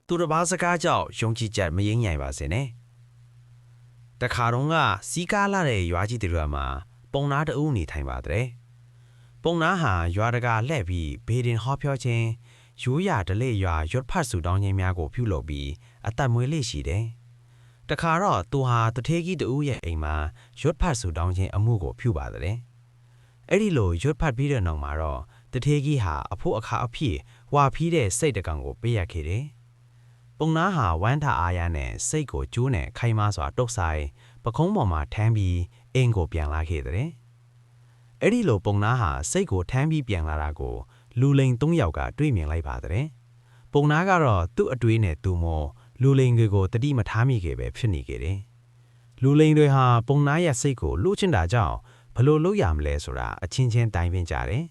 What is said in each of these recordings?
သူတစ်ပါးစကားကြောင့်ယုံကြည်ချက်မရင်းညိုင်ပါစေနဲ့တခါတော့ကစီးကားလာတဲ့ရွာကြီးတွေမှာပုံနာတအုပ်နေထိုင်ပါတယ်ပုံနာဟာရွာတကာလှည့်ပြီးဘေဒင်ဟောပြောခြင်းရိုးရာဒလေရွာရွတ်ဖတ်စုတောင်းခြင်းများကိုပြုလုပ်ပြီးအသက်မွေးလေးရှိတယ်တခါတော့သူဟာတထေးကြီးတဦးရဲ့အိမ်မှာရွတ်ဖတ်စုတောင်းခြင်းအမှုကိုပြုပါတယ်အဲ့ဒီလိုရွတ်ဖတ်ပြီးတဲ့နောက်မှာတော့တထေးကြီးဟာအဖို့အခါအဖြစ်ဝါဖီးတဲ့စိတ်တကောင်ကိုပေးရခဲ့တယ်ပုံနာဟာဝမ်းထအားရနဲ့စိတ်ကိုကျိုးနဲ့ခိုင်မာစွာတုတ်ဆိုင်ပကုံးပေါ်မှာထမ်းပြီးအင်းကိုပြန်လာခဲ့တဲ့အဲ့ဒီလိုပုံနာဟာစိတ်ကိုထမ်းပြီးပြန်လာတာကိုလူလိန်၃ယောက်ကတွေ့မြင်လိုက်ပါတယ်ပုံနာကတော့သူ့အတွေးနဲ့သူ့မောလူလိန်တွေကိုတတိမထားမိခဲ့ပဲဖြစ်နေခဲ့တယ်လူလိန်တွေဟာပုံနာရဲ့စိတ်ကိုလှုပ်ချင်တာကြောင့်ဘလို့လုပ်ရမလဲဆိုတာအချင်းချင်းတိုင်ပင်ကြတယ်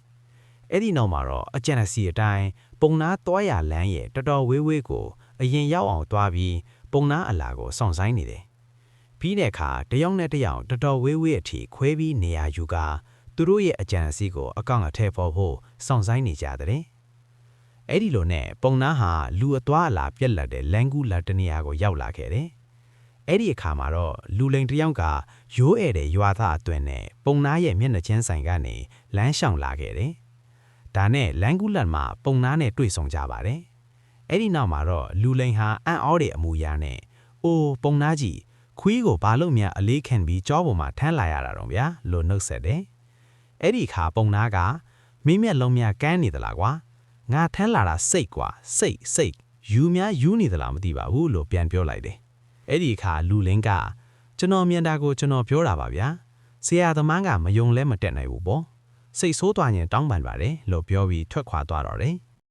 အဲ့ဒီနောက်မှာတော့အကျဉ်းစီအတိုင်းပုံနာသွားရလမ်းရဲ့တော်တော်ဝေးဝေးကိုအရင်ရောက်အောင်သွားပြီးပုံနာအလာကိုစောင့်ဆိုင်နေတယ်ပြီးတဲ့အခါတယောက်နဲ့တယောက်တော်တော်ဝေးဝေးအထိခွဲပြီးနေရာယူကာသူတို့ရဲ့အကြံအစီကိုအကောင့်အထက်ပေါ်ဖို့စောင့်ဆိုင်နေကြတဲ့အဲ့ဒီလိုနဲ့ပုံနာဟာလူအသွားအလာပြက်လက်တဲ့လန်ကူလာတနေရာကိုရောက်လာခဲ့တယ်အဲ့ဒီအခါမှာတော့လူလိန်တယောက်ကရိုးဧတဲ့ရွာသားအတွင်းနဲ့ပုံနာရဲ့မျက်နှာချင်းဆိုင်ကနေလမ်းရှောင်လာခဲ့တယ်ဒါနဲ့လန်ကူလတ်မှာပုံနာနဲ့တွေ့ဆုံကြပါတယ်အဲ့ဒီနောက်မှာတော့လူလိန်ဟာအံ့ဩတဲ့အမူအရာနဲ့အိုးပုံနာကြီးခွေးကိုဘာလို့များအလေးခံပြီးကြောပေါ်မှာထမ်းလာရတာတော့ဗျာလို့နှုတ်ဆက်တယ်အဲ့ဒီခါပုံနာကမင်းမျက်လုံးများကန်းနေသလားကွာငါထမ်းလာတာစိတ်ကွာစိတ်ယူများယူနေသလားမသိပါဘူးလို့ပြန်ပြောလိုက်တယ်အဲ့ဒီခါလူလင်းကကျွန်တော်မြင်တာကိုကျွန်တော်ပြောတာပါဗျာဆရာသမားကမယုံလဲမတက်နိုင်ဘူးပေါ့စိတ်ဆိုးသွားရင်တောင်းပန်ပါတယ်လို့ပြောပြီးထွက်ခွာသွားတော့တယ်